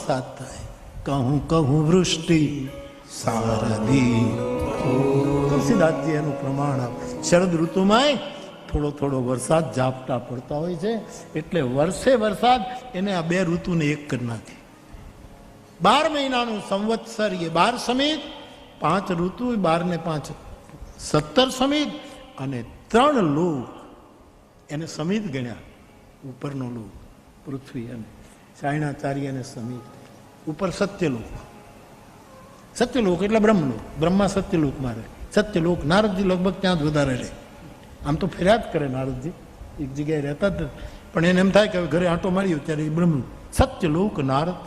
વરસાદ થાય. કહું કહું વૃષ્ટિ સારદી. તુલસીદાસજી એનું પ્રમાણ આપ. શરદ ઋતુમાં થોડો થોડો વરસાદ ઝાપટા પડતા હોય છે, એટલે વર્ષે વરસાદ એને આ બે ઋતુને એક કરી નાખે. 12 મહિનાનું સંવત્સર એ 12 સમિત, 5 ઋતુ 12 ને 5 17 સમિત, અને 3 લોક એને સમિત ગણ્યા. ઉપરનો લોક પૃથ્વી અને સાયણાચાર્ય અને સમિત. ઉપર સત્યલોક. સત્યલોક એટલે બ્રહ્મલોક. બ્રહ્મા સત્યલોકમાં રહે. સત્યલોક નારદજી લગભગ ત્યાં જ વધારે રહે. આમ તો ફેર્યા જ કરે નારદજી, એક જગ્યાએ રહેતા જ, પણ એને એમ થાય કે ઘરે આંટો માર્યો ત્યારે એ બ્રહ્મ. સત્યલોક નારદ,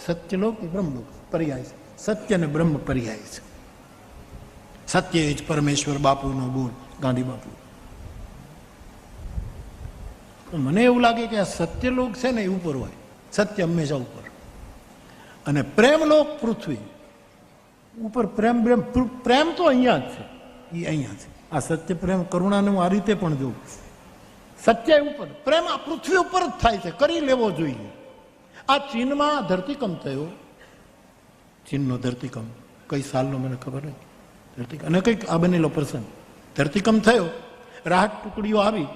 સત્યલોક એ બ્રહ્મલોક પર્યાય છે. સત્ય ને બ્રહ્મ પર્યાય છે. સત્ય એ જ પરમેશ્વર બાપુનો બોલ, ગાંધી બાપુ. મને એવું લાગે કે આ સત્યલોક છે ને એ ઉપર હોય. સત્ય હંમેશા ઉપર. અને પ્રેમલોક પૃથ્વી ઉપર. પ્રેમ તો અહીંયા જ છે, એ અહીંયા છે. આ સત્ય પ્રેમ કરુણાને હું આ રીતે પણ જોઉં. સત્ય ઉપર, પ્રેમ આ પૃથ્વી ઉપર જ થાય છે, કરી લેવો જોઈએ. આ ચીનમાં ધરતીકંપ થયો. ચીનનો ધરતીકંપ કઈ સાલનો મને ખબર નથી. ધરતીકંપ અને કંઈક આ બનેલો પ્રસંગ. ધરતીકંપ થયો, રાહત ટુકડીઓ આવી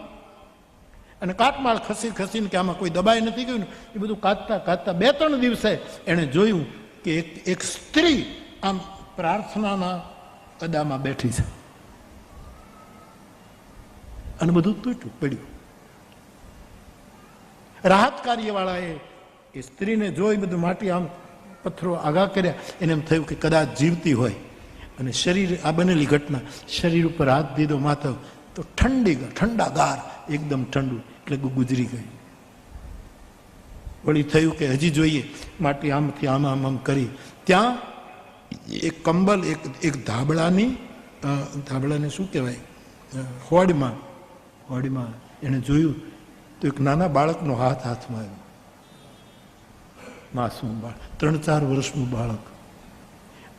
અને કાટમાળ ખસીને કે આમાં કોઈ દબાઈ નથી ગયું ને એ બધું કાઢતા કાઢતા 2-3 દિવસે એણે જોયું કે એક સ્ત્રી આમ પ્રાર્થનાના અદામાં બેઠી છે અને બધું તૂટ્યું પડ્યું. રાહત કાર્યવાળાએ એ સ્ત્રીને જોઈ બધું માટી આમ પથ્થરો આગા કર્યા. એને એમ થયું કે કદાચ જીવતી હોય, અને શરીર, આ બનેલી ઘટના, શરીર ઉપર હાથ દીધો માથા તો ઠંડાગાર એકદમ ઠંડુ, એટલે ગુજરી ગઈ. વળી થયું કે હજી જોઈએ, માટી આમથી આમ કરી ત્યાં એક કંબલ, એક ધાબળાને શું કહેવાય, હોડીમાં એને જોયું તો એક નાના બાળકનો હાથમાં આવ્યો. માસૂમ બાળક, 3-4 વર્ષનું બાળક.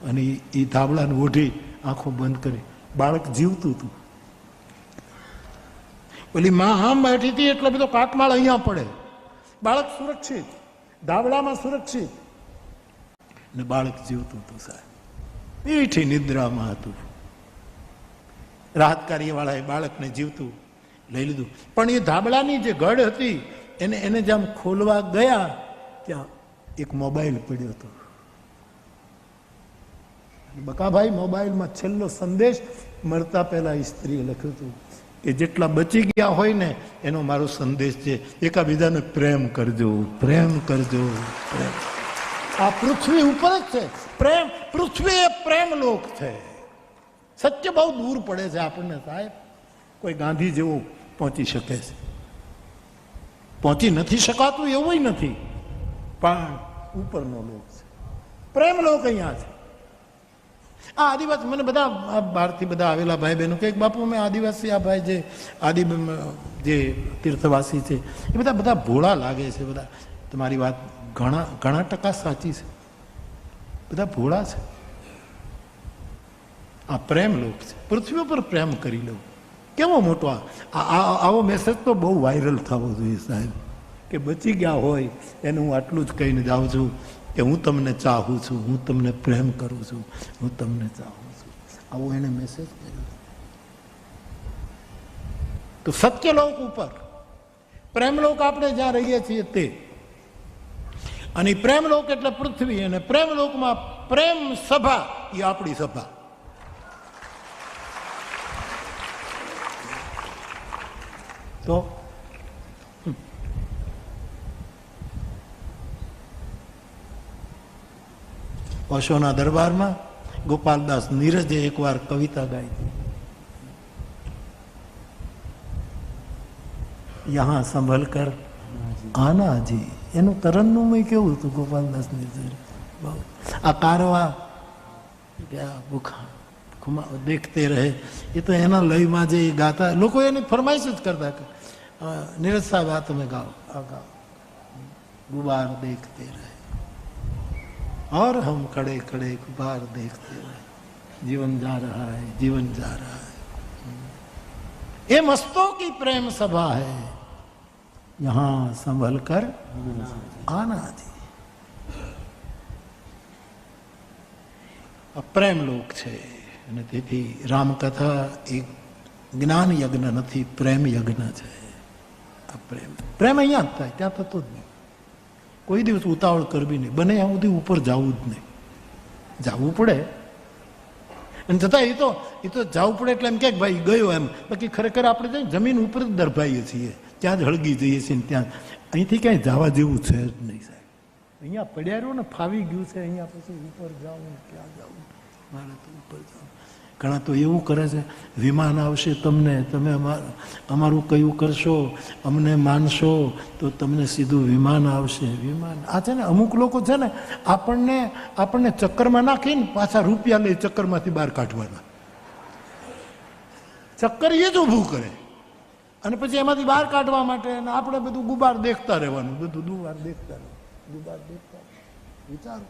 અને એ ધાબળાને ઓઢી આંખો બંધ કરી. બાળક જીવતું હતું. પેલી માં આમ બેઠી હતી એટલે બધો કાટમાળ અહીંયા પડે. બાળક સુરક્ષિત, ધાબળામાં સુરક્ષિત, ને બાળક જીવતું હતું. સાહેબ મીઠી નિદ્રામાં હતું. રાહત કાર્યવાળાએ બાળકને જીવતું લઈ લીધું. પણ એ ધાબળાની જે ગઢ હતી એને જેમ ખોલવા ગયા ત્યાં એક મોબાઈલ પડ્યો હતો. બકાભાઈ મોબાઈલમાં છેલ્લો સંદેશ મરતા પહેલા સ્ત્રીએ લખ્યું હતું કે જેટલા બચી ગયા હોય ને એનો મારો સંદેશ છે, એકાબીજાને પ્રેમ કરજો, પ્રેમ કરજો, પ્રેમ. આ પૃથ્વી ઉપર જ છે પ્રેમ. પૃથ્વી એ પ્રેમ લોક છે. સત્ય બહુ દૂર પડે છે આપણને સાહેબ. કોઈ ગાંધી જેવો પહોંચી શકે છે, પહોંચી નથી શકાતું એવું નથી, પણ ઉપરનો લોક છે. પ્રેમ લોક અહીંયા છે. આ આદિવાસી, મને બધા બહારથી બધા આવેલા ભાઈ બહેનો કે બાપુ અમે આદિવાસી, આ ભાઈ જે તીર્થવાસી છે એ બધા ભોળા લાગે છે. બધા તમારી વાત ઘણા ટકા સાચી છે. બધા ભોળા છે. આ પ્રેમ લોક છે. પૃથ્વી ઉપર પ્રેમ કરી લો. કેવો મોટો આવો મેસેજ તો બહુ વાયરલ થવો જોઈએ સાહેબ, કે બચી ગયા હોય એને હું આટલું જ કહીને જાઉં છું કે હું તમને ચાહું છું, હું તમને પ્રેમ કરું છું, હું તમને ચાહું છું. આવો એને મેસેજ કર્યો. તો સત્યલોક ઉપર, પ્રેમલોક આપણે જ્યાં રહીએ છીએ તે. અને પ્રેમલોક એટલે પૃથ્વી, અને પ્રેમલોકમાં પ્રેમ સભા એ આપણી સભા. તો ઓશોના દરબારમાં ગોપાલદાસ નીરજે એકવાર કવિતા ગાઈ હતી. યહાં સંભલ કર આના જી. એનું તરન્નુમ કેવું હતું ગોપાલદાસ નીરજે. આ કારવા ભૂખા દેખતે રહે, એ તો એના લયમાં જે ગાતા, લોકો એની ફરમાઈશ જ કરતા કે નીરજ સાહેબ આ તમે ગાઓ, આ ગાઓ. ગુબાર દેખતે રહે और हम खड़े खड़े गुबार देखते रहे, जीवन जा रहा है, जीवन जा रहा है. ये मस्तों की प्रेम सभा है, यहाँ संभल कर आना जी. પ્રેમ લોક છે. અને તેથી રામકથા એ જ્ઞાન યજ્ઞ નથી, પ્રેમ યજ્ઞ છે. આ પ્રેમ અહીંયા જ થાય, ત્યાં થતો જ નહીં. કોઈ દિવસ ઉતાવળ કરવી નહીં, બને ત્યાં સુધી ઉપર જવું જ નહીં. જવું પડે અને છતાં એ તો જવું પડે એટલે એમ કે ભાઈ ગયો એમ, બાકી ખરેખર આપણે જમીન ઉપર જ દરભાઈએ છીએ, ત્યાં જ હળગી જઈએ છીએ. ત્યાં અહીંથી ક્યાંય જવા જેવું છે જ નહીં સાહેબ. અહીંયા પડ્યા રહ્યો ને, ફાવી ગયું છે, અહીંયા પછી ઉપર જાઉં, ક્યાં જાઉં, મારે તો ઉપર જાઉં. ઘણા તો એવું કરે છે, વિમાન આવશે તમને, તમે અમારું કયું કરશો, અમને માનશો તો તમને સીધું વિમાન આવશે. વિમાન આ છે ને, અમુક લોકો છે ને આપણને ચક્કરમાં નાખીને પાછા રૂપિયા લઈ ચક્કરમાંથી બહાર કાઢવાના. ચક્કર એ જ ઊભું કરે અને પછી એમાંથી બહાર કાઢવા માટે આપણે બધું ગુબાર દેખતા રહેવાનું, બધું ગુબાર દેખતા વિચારો.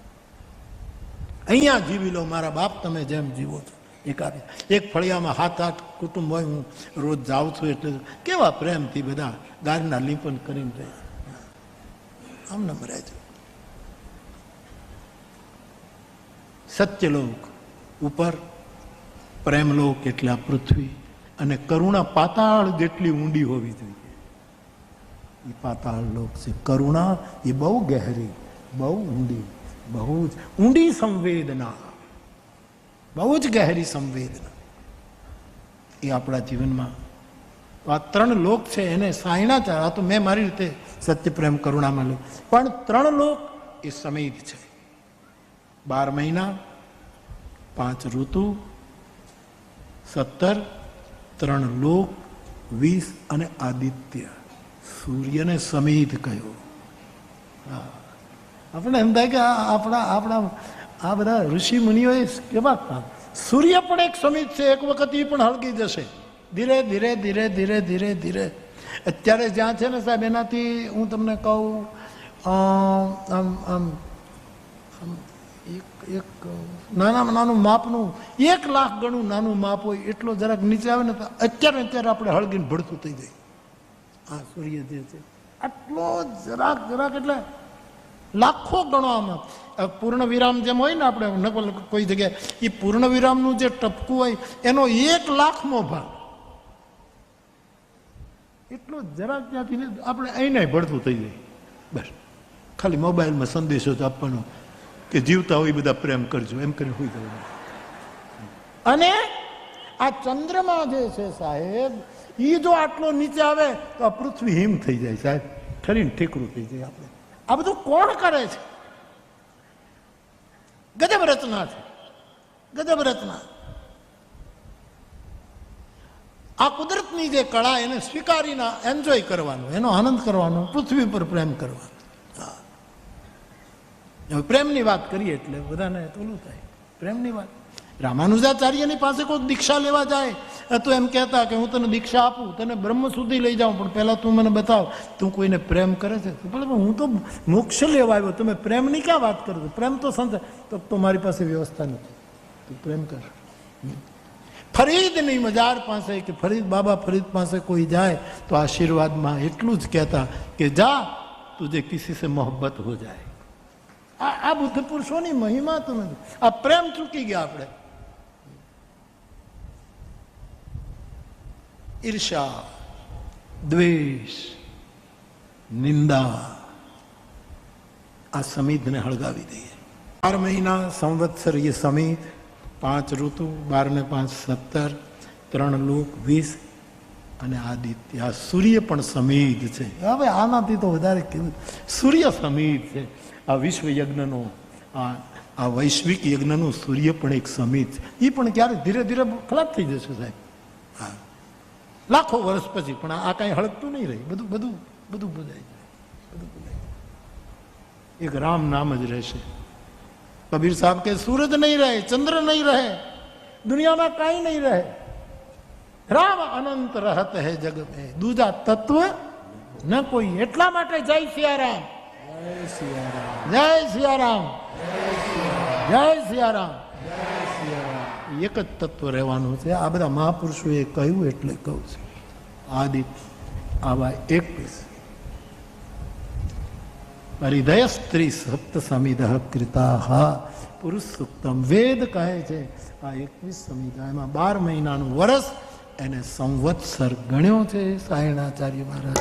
અહીંયા જીવી લો મારા બાપ, તમે જેમ જીવો છો. એક ફળિયામાં 7-8 કુટુંબ હોય, હું રોજ જાઉં છું, એટલે કેવા પ્રેમથી બધા ગારના લીંપન કરીને રહે. આમ નમ રહેજો. સત્યલોક ઉપર, પ્રેમલોક એટલે આ પૃથ્વી, અને કરુણા પાતાળ જેટલી ઊંડી હોવી જોઈએ. એ પાતાળ લોક છે. કરુણા એ બહુ ગહેરી, બહુ ઊંડી, બહુ જ ઊંડી સંવેદના, બહુ જ ગહેરી સંવેદના એ આપણા જીવનમાં. આ 3 લોક છે, એને સાયણા છે. આ તો મેં મારી રીતે સત્ય, પ્રેમ, કરુણામાં લો, પણ 3 લોક એ સમિત છે. 12 મહિના, 5 ઋતુ, 17, 3 લોક, 20 અને આદિત્ય. સૂર્યને સમિત કહ્યો. આપણે એમ થાય કે આપણા આ બધા ઋષિ મુનિઓએ કેવા કામ. સૂર્ય પણ એક સમિત છે, એક વખત એ પણ હળગી જશે. ધીરે ધીરે ધીરે ધીરે ધીરે ધીરે. અત્યારે જ્યાં છે ને સાહેબ, એનાથી હું તમને કહું, એક નાનું માપનું 1 લાખ ગણું નાનું માપ હોય એટલો જરાક નીચે આવે ને તો અત્યારે આપણે હળગીને ભડતું થઈ જાય. આ સૂર્ય જે છે આટલો જરાક એટલે લાખો ગણો. આમાં પૂર્ણ વિરામ જેમ હોય ને, આપણે કોઈ જગ્યાએ એ પૂર્ણ વિરામનું જે ટપકું હોય એનો 1 લાખમો ભાગ, એટલો જરાક ત્યાંથી આપણે અહીં ભળતું થઈ જાય. બસ ખાલી મોબાઈલમાં સંદેશો જ આપવાનો કે જીવતા હોય બધા પ્રેમ કરજો, એમ કરીને હોઈ જવાનું. અને આ ચંદ્રમા જે છે સાહેબ, એ જો આટલો નીચે આવે તો આ પૃથ્વી હિમ થઈ જાય સાહેબ, ઠરીને ઠીકરું થઈ જાય. આપણે આ બધું કોણ કરે છે? ગજબ રચના છે, ગજબ રચના. આ કુદરતની જે કળા, એને સ્વીકારીને એન્જોય કરવાનો, એનો આનંદ કરવાનો, પૃથ્વી પર પ્રેમ કરવાનો. પ્રેમની વાત કરીએ એટલે બધાને ઓલું થાય. પ્રેમની વાત, રામાનુજાચાર્યની પાસે કોઈ દીક્ષા લેવા જાય તો એમ કહેતા કે હું તને દીક્ષા આપું, તને બ્રહ્મ સુધી લઈ જાઉં, પણ પહેલા તું મને બતાવ તું કોઈને પ્રેમ કરે છે. હું તો મોક્ષ લેવા આવ્યો, તમે પ્રેમની ક્યાં વાત કરો છો? પ્રેમ તો સંત, તો મારી પાસે વ્યવસ્થા નથી, તું પ્રેમ કર. ફરીદની મજાર પાસે કે ફરીદ બાબા ફરીદ પાસે કોઈ જાય તો આશીર્વાદમાં એટલું જ કહેતા કે જા તુજે કિસી સે મોહબ્બત હો જાય. આ બુદ્ધ પુરુષોની મહિમા તો નથી. આ પ્રેમ ચૂકી ગયા આપણે. ઈર્ષા, દ્વેષ, નિંદા, આ સમિતને હળગાવી દઈએ. 12 મહિના સંવત્સર એ સમિત, 5 ઋતુ, 12 ને 5 17, 3 લોક 20 અને આદિત્ય. આ સૂર્ય પણ સમિત છે. હવે આનાથી તો વધારે કેવું, સૂર્ય સમિત છે. આ વિશ્વ યજ્ઞનો, આ વૈશ્વિક યજ્ઞનું સૂર્ય પણ એક સમિત છે. એ પણ ક્યારે ધીરે ધીરે ખલાસ થઈ જશે સાહેબ. હા, લાખો વર્ષ પછી પણ આ કાંઈ હળગતું નહીં રહે. બધું ભૂલાઈ જાય, બધું ભૂલાઈ જાય. એક રામ નામ જ રહેશે. કબીર સાહેબ કે સૂરજ નહીં રહે, ચંદ્ર નહીં રહે, દુનિયામાં કાંઈ નહીં રહે, રામ અનંત રહત હૈ જગ મેં, દૂજા તત્વ ન કોઈ. એટલા માટે જય સિયારામ, જય સિયારામ, જય સિયારામ, જય સિયારામ. એક જ તત્વ રહેવાનું છે. આ બધા મહાપુરુષોએ કહ્યું એટલે કહું છું. આદિત્ય આવા 21 હૃદય સ્ત્રી સપ્ત સમિદ કૃતા પુરુષ સુક્તમ વેદ કહે છે આ 21 સંહિતા એમાં 12 મહિનાનું વર્ષ એને સંવત્સર ગણ્યો છે સાયણાચાર્ય મહારાજ.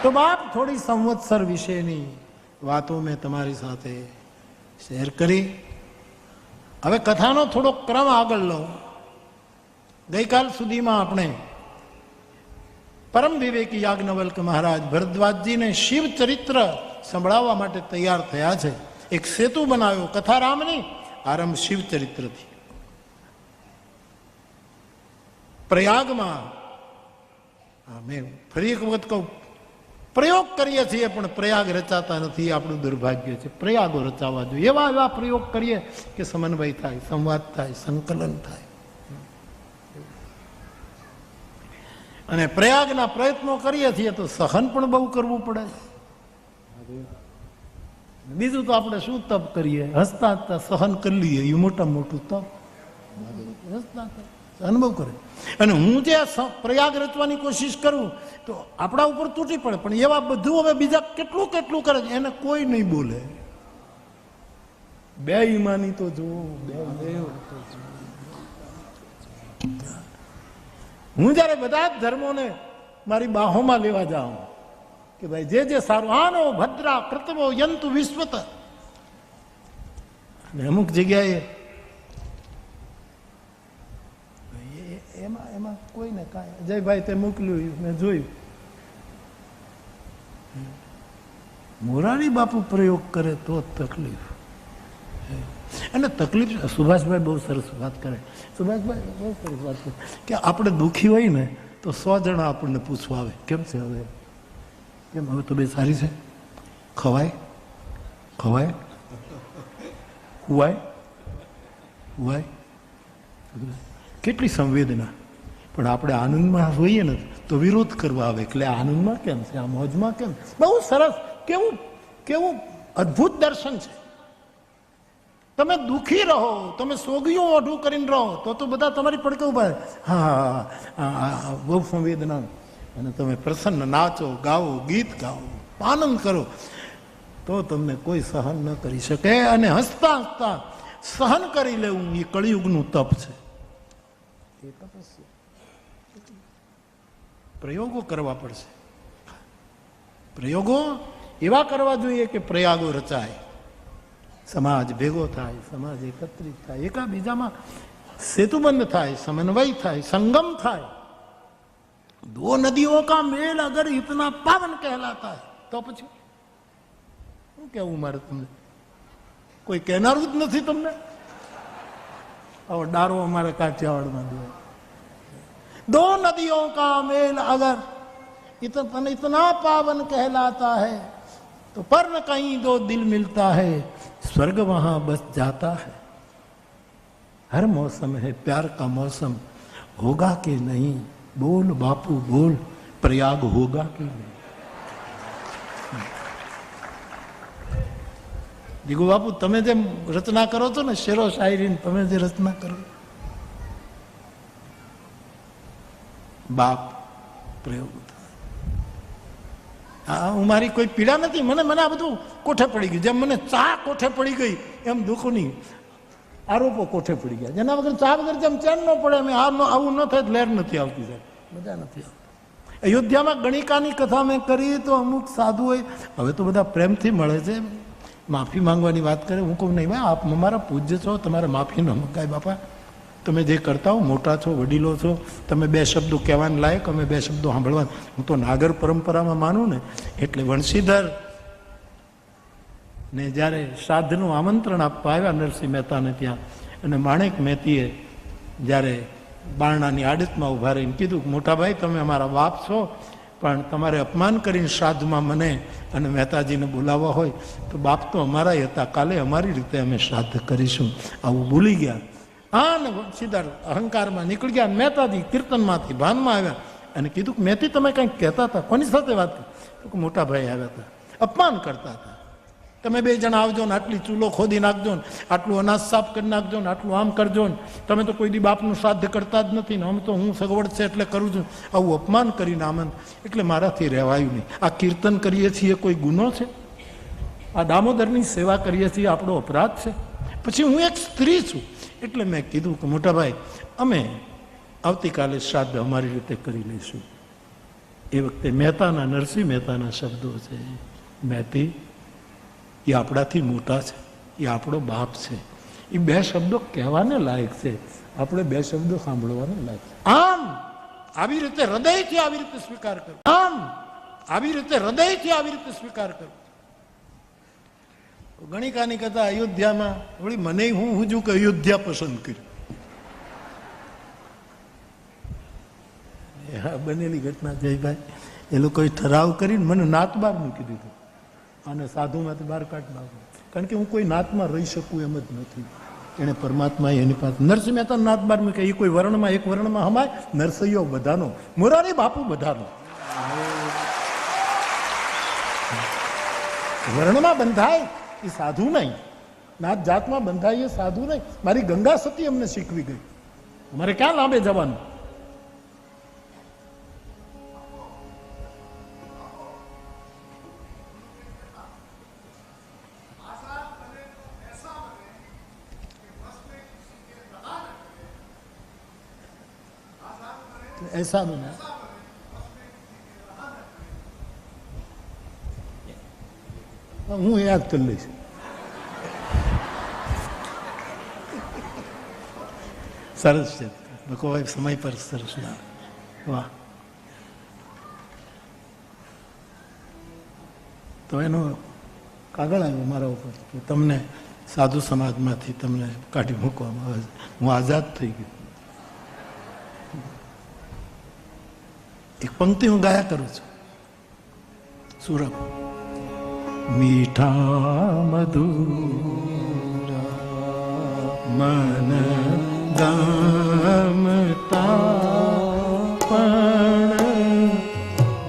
તો બાપ થોડી સંવત્સર વિશેની વાતો મેં તમારી સાથે શેર કરી. હવે કથાનો થોડો ક્રમ આગળ લો. ગઈકાલ સુધીમાં આપણે પરમ વિવેકી યાજ્ઞવલ્ક મહારાજ ભરદ્વાજજીને શિવ ચરિત્ર સંભળાવવા માટે તૈયાર થયા છે. એક સેતુ બનાવ્યો કથારામની, આરંભ શિવ ચરિત્રથી. પ્રયાગમાં મેં ફરી એક વખત કહું, પ્રયોગ કરીએ છીએ પણ પ્રયાગ રચાતા નથી, આપણું દુર્ભાગ્ય છે. પ્રયાગો રચાવા જોઈએ. એવા એવા પ્રયોગ કરીએ કે સમન્વય થાય, સંવાદ થાય, સંકલન થાય. અને પ્રયાગના પ્રયત્નો કરીએ છીએ તો સહન પણ બહુ કરવું પડે. બીજું તો આપણે શું તપ કરીએ, હસતા હસતા સહન કરી લઈએ, એ મોટામાં મોટું તપ. હસતા અનુભવ કરે. અને હું જે પ્રયાગ રચવાની કોશિશ કરું તો આપણા ઉપર તૂટી પડે, પણ એવા બધું હવે બીજા કેટલું કેટલું કરે છે એને કોઈ નહીં બોલે. બે ઈમાની તો જુઓ, હું જયારે બધા જ ધર્મોને મારી બાહોમાં લેવા જાઉં કે ભાઈ જે સારું, આનો ભદ્રા કૃતવો યંતુ વિશ્વત. અને અમુક જગ્યાએ એમાં કોઈને કાંઈ, અજયભાઈ તે મોકલ્યું મેં જોયું, મોરારી બાપુ પ્રયોગ કરે તો તકલીફ. અને તકલીફ, સુભાષભાઈ બહુ સરસ વાત કરે, સુભાષભાઈ બહુ સરસ વાત કરે કે આપણે દુઃખી હોય ને તો 100 જણા આપણને પૂછવા આવે, કેમ છે હવે, કેમ હવે તો બે સારી છે, ખવાય ખવાય હુવાય હુવાય, કેટલી સંવેદના. પણ આપણે આનંદમાં હોઈએ ને તો વિરોધ કરવા આવે, એટલે આનંદમાં કેમ છે, આ મોજમાં કેમ. બહુ સરસ, કેવું કેવું અદ્ભુત દર્શન છે. તમે દુઃખી રહો, તમે સોગિયું ઓઢું કરીને રહો તો બધા તમારી પડકે ઉભા. હા, બહુ સંવેદના. અને તમે પ્રસન્ન નાચો, ગાઓ, ગીત ગાઓ, આનંદ કરો, તો તમને કોઈ સહન ન કરી શકે. અને હસતા હસતા સહન કરી લેવું એ કળિયુગનું તપ છે. એ તપસ્યા, પ્રયોગો કરવા પડશે. પ્રયોગો એવા કરવા જોઈએ કે પ્રયાગો રચાય, સમાજ ભેગો થાય, સમાજ એકત્રિત થાય, એકાબીજામાં સેતુબંધ થાય, સમન્વય થાય, સંગમ થાય. દો નદીઓ કા મેલ અગર ઇતના પાવન કહેલાતા હૈ તો પછી શું કહેવું મારે તમને? કોઈ કહેનારું જ નથી તમને. હવે ડારો અમારે કાઠિયાવાડમાં દો. दो नदियों का मेल अगर इतना पावन कहलाता है तो पर न कहीं दो दिल मिलता है, स्वर्ग वहां बस जाता है. हर मौसम है प्यार का मौसम, होगा कि नहीं? बोल बापू बोल, प्रयाग होगा कि नहीं? જીગુ બાપુ, તમે જે રચના કરો છો ને, શેરો શાયરી તમે જે રચના કરો, બાપ પ્રયોગ. હું મારી કોઈ પીડા નથી, મને આ બધું કોઠે પડી ગયું. જેમ મને ચા કોઠે પડી ગઈ એમ દુઃખની આરોપો કોઠે પડી ગયા. જેના વગર ચા વગર જેમ ચેન ન પડે એમ આવું ન થાય, લહેર નથી આવતી, સાહેબ મજા નથી આવતી. અયોધ્યામાં ગણિકાની કથા મેં કરી તો અમુક સાધુ હોય, હવે તો બધા પ્રેમથી મળે છે, માફી માંગવાની વાત કરે. હું કહું નહીં ભાઈ, આપ અમારા પૂજ્ય છો, તમારે માફી ન મંગાય બાપા. તમે જે કરતા હો, મોટા છો, વડીલો છો, તમે બે શબ્દો કહેવાને લાયક, અમે બે શબ્દો સાંભળવા. હું તો નાગર પરંપરામાં માનું ને, એટલે વંશીધર ને જ્યારે શ્રાદ્ધનું આમંત્રણ આપવા આવ્યા નરસિંહ મહેતાને ત્યાં, અને માણેક મહેતીએ જ્યારે બારણાની આડતમાં ઉભા રહીને કીધું કે મોટા ભાઈ, તમે અમારા બાપ છો, પણ તમારે અપમાન કરીને શ્રાદ્ધમાં મને અને મહેતાજીને બોલાવવા હોય તો બાપ તો અમારા હતા, કાલે અમારી રીતે અમે શ્રાદ્ધ કરીશું. આવું ભૂલી ગયા. હા, ને સીધા અહંકારમાં નીકળી ગયા. મહેતાજી કીર્તનમાંથી ભાનમાં આવ્યા અને કીધું કે મહેતી, તમે કંઈક કહેતા હતા, કોની સાથે વાત કરી? મોટા ભાઈ આવ્યા હતા, અપમાન કરતા હતા. તમે બે જણા આવજો ને આટલી ચૂલો ખોદી નાખજો ને, આટલું અનાજ સાફ કરી નાખજો ને, આટલું આમ કરજો ને, તમે તો કોઈ દી બાપનું શ્રાદ્ધ કરતા જ નથી ને, આમ તો હું સગવડ છે એટલે કરું છું. આવું અપમાન કરીને આમંદ, એટલે મારાથી રહેવાયું નહીં. આ કીર્તન કરીએ છીએ કોઈ ગુનો છે? આ દામોદરની સેવા કરીએ છીએ આપણો અપરાધ છે? પછી હું એક સ્ત્રી છું એટલે મેં કીધું કે મોટા ભાઈ, અમે આવતીકાલે શ્રાદ્ધ અમારી રીતે કરી લઈશું. એ વખતે મહેતાના, નરસિંહ મહેતાના શબ્દો છે, મહેતી એ આપણાથી મોટા છે, એ આપણો બાપ છે. એ બે શબ્દો કહેવાને લાયક છે, આપણે બે શબ્દો સાંભળવાને લાયક. આમ આવી રીતે હૃદયથી આવી રીતે સ્વીકાર કરો. આમ આવી રીતે હૃદયથી આવી રીતે સ્વીકાર કરો. ગણિકાની કથા અયોધ્યામાં, વળી મને હું હજુ કે અયોધ્યા પસંદ કર્યું. બનેલી ઘટના જયભાઈ, એ લોકોએ ઠરાવ કરીને મને નાત બહાર મૂકી દીધું અને સાધુમાંથી બહાર કાઢ નાખું. કારણ કે હું કોઈ નાતમાં રહી શકું એમ જ નથી. એને પરમાત્મા એની પાસે નરસિંહ મહેતા નાત બહાર મૂકે. એ કોઈ વર્ણમાં, એક વર્ણમાં હમાય. નરસૈયો બધાનો, મોરારી બાપુ બધાનો. વર્ણમાં બંધાય એ સાધુ નહીં, નાત જાતમાં બંધાય એ સાધુ નહીં. મારી ગંગા સતી અમને શીખવી ગઈ. અમારે ક્યાં લાંબે જવાનું? ऐसा बना હું યાદ કરી લઈશ. સરસ છે લોકો સમય પર સરસ ના. વાહ. તો એનો કાગળ આવ્યો મારા ઉપર કે તમને સાધુ સમાજમાંથી તમને કાઢી મૂકવામાં આવે. હું આઝાદ થઈ ગયો. એક પંક્તિ હું ગાયા કરું છું, સુરભ. મીઠા મધુરા મન ગમતા પણ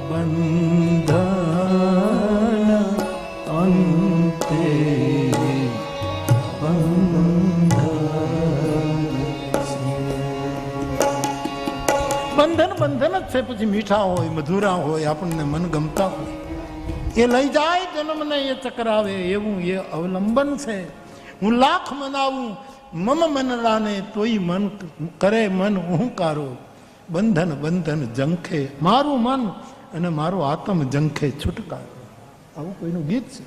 બંધન અંતે પછી મીઠા હોય, મધુરા હોય, આપણને મન ગમતા હોય, એ લઈ જાય જન્મને એ ચક્રાવે એવું એ અવલંબન છે. હું લાખ મનાવું મમ મનરાને તોય મન કરે મન હુંકારો, બંધન બંધન જંખે મારું મન અને મારો આત્મ જંખે છુટકારો. આવું કોઈનું ગીત છે.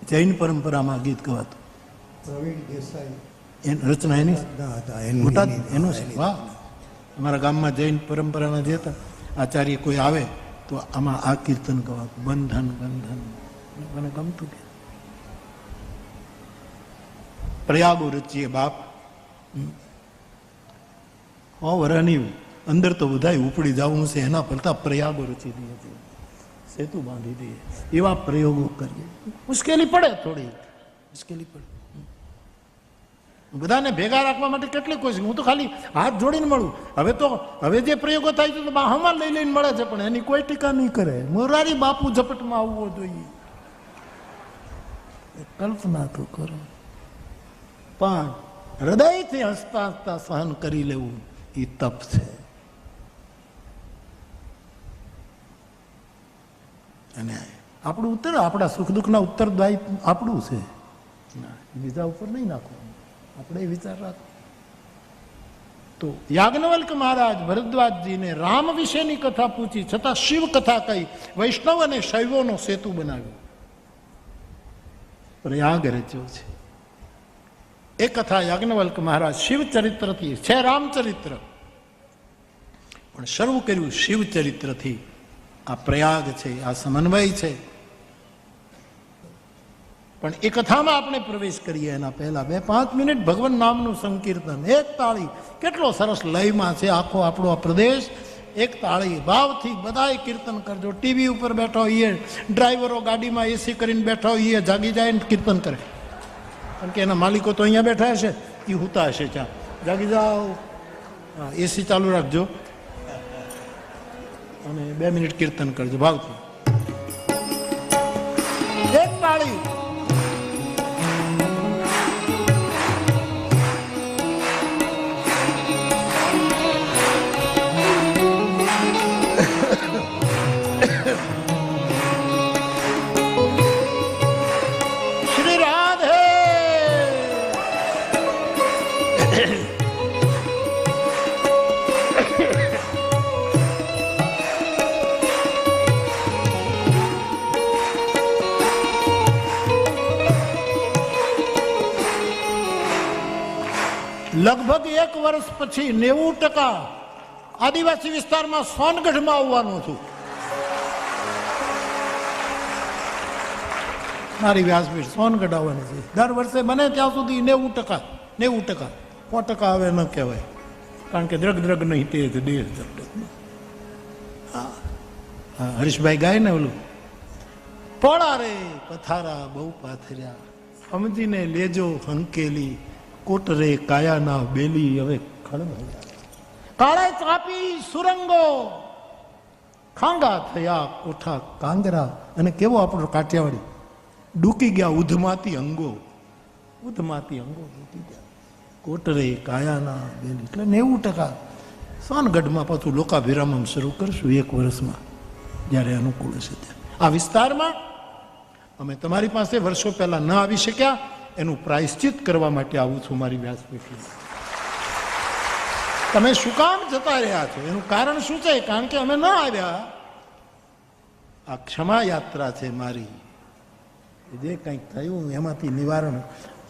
જૈન પરંપરામાં ગીત ગવાતું. પ્રવીણ દેસાઈ રચના એની બોટાદ એનું છે. વાહ! અમારા ગામમાં જૈન પરંપરાના જે હતા આચાર્ય કોઈ આવે તો આમાં આ કીર્તન ગવાતું, બંધન બંધન. મને ગમતું કે પ્રયાગો રચીએ બાપ. વરાની અંદર તો બધાય ઉપડી જવું છે, એના કરતા પ્રયાગો રચી દઈએ છીએ, સેતુ બાંધી દઈએ, એવા પ્રયોગો કરીએ. મુશ્કેલી પડે, થોડી મુશ્કેલી પડે. બધાને ભેગા રાખવા માટે કેટલી કોશિશ. હું તો ખાલી હાથ જોડીને મળું. હવે જે પ્રયોગો થાય છે તો બાહામાં લઈ લઈને મળે છે, પણ એની કોઈ ટીકા નહીં કરે. મોરારી બાપુ ઝપટમાં આવવો જોઈએ, કલ્પના તો કરો. પણ હૃદયથી હસતા હસતા સહન કરી લેવું એ તપ છે. અને આપણું ઉત્તર, આપણા સુખ દુઃખના ઉત્તરદાયિત્વ આપણું છે, બીજા ઉપર નહીં નાખવાનું. આપણે વિચાર રાખો. તો યાજ્ઞવલ્ક મહારાજ ભરદ્વાજજીને રામ વિશેની કથા પૂછી, છતાં શિવ કથા કહી વૈષ્ણવ અને શૈવોનો સેતુ બનાવ્યો. પ્રયાગ રચ્યો છે. એ કથા યાજ્ઞવલ્ક મહારાજ શિવ ચરિત્રથી છે, રામચરિત્ર પણ શરૂ કર્યું શિવ ચરિત્રથી. આ પ્રયાગ છે, આ સમન્વય છે. પણ એ કથામાં આપણે પ્રવેશ કરીએ એના પહેલા 2-5 મિનિટ ભગવાન નામનું સંકીર્તન. એક તાળી, કેટલો સરસ લયમાં છે આખો આપણો આ પ્રદેશ. એક તાળી ભાવથી બધાય કીર્તન કરજો. ટીવી ઉપર બેઠો હોઈએ, ડ્રાઈવરો ગાડીમાં એસી કરીને બેઠા હોઈએ, જાગી જાય ને કીર્તન કરે. કારણ કે એના માલિકો તો અહીંયા બેઠા હશે, એ હુતા હશે. ચા જાગી જાઓ, એસી ચાલુ રાખજો અને 2 મિનિટ કીર્તન કરજો ભાવથી. એક તાળી. લગભગ 1 વર્ષ પછી 90% આદિવાસી વિસ્તારમાં સોનગઢમાં આવવાનું છું. મારી વ્યાસપીઠ સોનગઢ આવવાની છે. દર વર્ષે બને ત્યાં સુધી 90%. 5% આવે ન કહેવાય, કારણ કે દ્રગ નહીં તે જ દેહ. હરીશભાઈ ગાય ને ઓલું, પોળા રે પથારા બહુ પાથર્યા, સમજીને લેજો હંકેલી, કોટરે કાયાના બેલી હવે ખળભળ્યા. કાળે ચાપી સુરંગો, ખાંગા થયા કોઠા કાંગરા. અને કેવો આપણો કાઠિયાવાડી, ડૂકી ગયા ઉધમાતી અંગો ડૂકી ગયા. કોટરે કાયાના બેલી. એટલે 90% સોનગઢમાં પાછું લોકાભિરામમ શરૂ કરશું 1 વર્ષમાં, જ્યારે અનુકૂળ હશે ત્યારે. આ વિસ્તારમાં અમે તમારી પાસે વર્ષો પહેલા ન આવી શક્યા, એનું પ્રાયશ્ચિત કરવા માટે આવું છું મારી વ્યાસપીઠમાં. તમે શું કામ જતા રહ્યા છો, એનું કારણ શું છે? કારણ કે અમે ન આવ્યા. આ ક્ષમા યાત્રા છે મારી. જે કંઈક થયું એમાંથી નિવારણ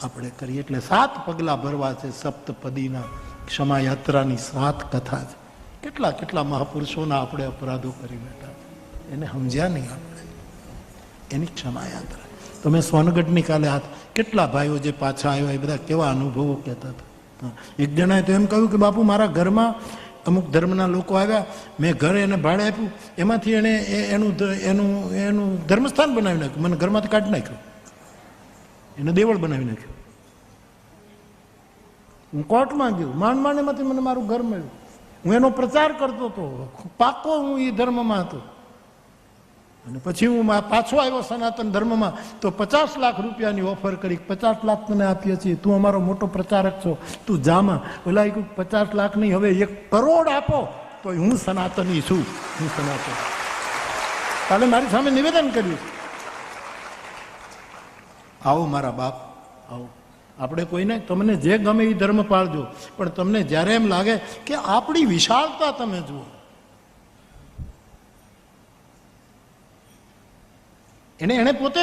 આપણે કરીએ. એટલે 7 પગલા ભરવા છે સપ્તપદીના. ક્ષમા યાત્રાની 7 કથા છે. કેટલા મહાપુરુષોના આપણે અપરાધો કરી બેઠા, એને સમજ્યા નહીં આપણે. એની ક્ષમા યાત્રા. તમે સોનગઢની કાલે હાથ, કેટલા ભાઈઓ જે પાછા આવ્યા એ બધા કેવા અનુભવો કહેતા હતા. એક જણાએ તો એમ કહ્યું કે બાપુ મારા ઘરમાં અમુક ધર્મના લોકો આવ્યા, મેં ઘર એને ભાડે આપ્યું, એમાંથી એણે એનું ધર્મસ્થાન બનાવી નાખ્યું, મને ઘરમાંથી કાઢી નાખ્યું, એને દેવળ બનાવી નાખ્યું. હું કોર્ટમાં ગયો, માંડ એમાંથી મને મારું ઘર મળ્યું. હું એનો પ્રચાર કરતો હતો, પાકો હું એ ધર્મમાં હતો. અને પછી હું પાછો આવ્યો સનાતન ધર્મમાં તો 50 લાખ રૂપિયાની ઓફર કરી, 50 લાખ તને આપીએ છીએ, તું અમારો મોટો પ્રચારક છો, તું જામાં. ઓલા 50 લાખ નહીં, હવે 1 કરોડ આપો તો હું સનાતની છું, હું સનાતન. કાલે મારી સામે નિવેદન કર્યું. આવો મારા બાપ, આવો. આપણે કોઈને, તમને જે ગમે એ ધર્મ પાળજો, પણ તમને જ્યારે એમ લાગે કે આપણી વિશાળતા તમે જુઓ. એને પોતે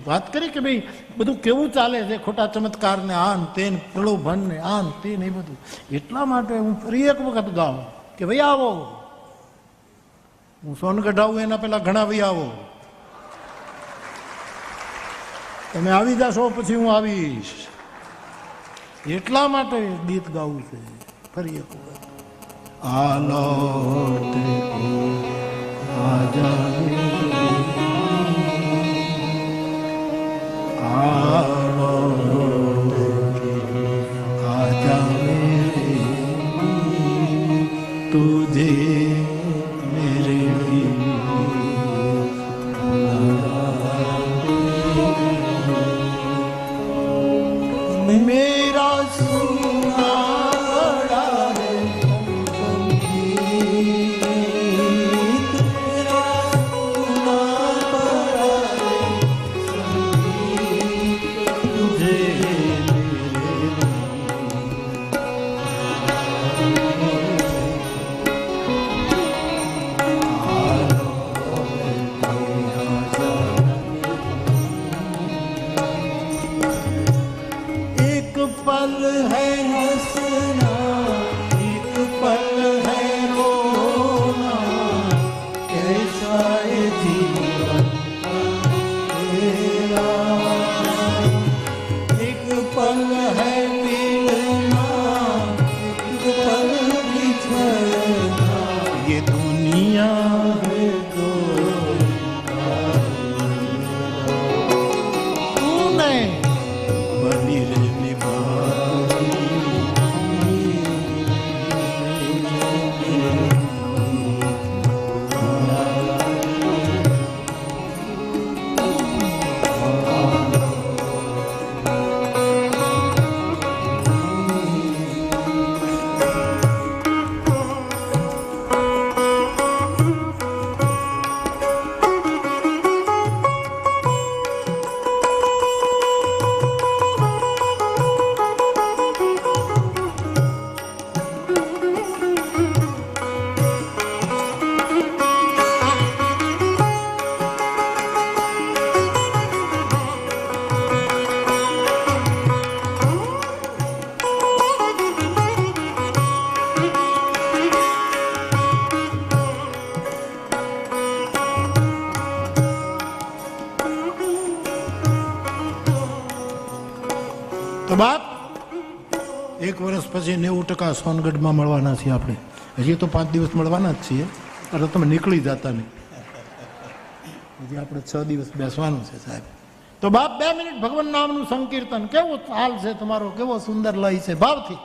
વાત કરી કે ભાઈ બધું કેવું ચાલે છે, ખોટા ચમત્કાર ને આન તેન પ્રલોભન ને આન તેન, એ બધું. એટલા માટે હું ફરી એક વખત ગાઉં કે ભાઈ આવો, હું સોનગઢ આવું એના પહેલા ઘણા ભાઈ આવો, તમે આવી જશો પછી હું આવીશ. એટલા માટે ગીત ગાવું છે. ફરી એક વખત આ લૌટ तुझे मेरे मेरा सुना बड़ा है संगीत, मेरा सुना बड़ा है संगीत, तुझे पल है हंसना, एक पल है रोना, कैसा है जीवन तेरा, एक पल है मिलना, एक पल बिछड़ना, ये दुनिया है तो तूने बनी रे તો બાપ 1 વર્ષ પછી 90% સોનગઢમાં મળવાના છીએ આપણે. હજી તો 5 દિવસ મળવાના જ છીએ, એટલે તમે નીકળી જતા નહીં. હજી આપણે 6 દિવસ બેસવાનું છે સાહેબ. તો બાપ 2 મિનિટ ભગવાન નામનું સંકીર્તન. કેવો ચાલ છે તમારો, કેવો સુંદર લય છે, ભાવથી.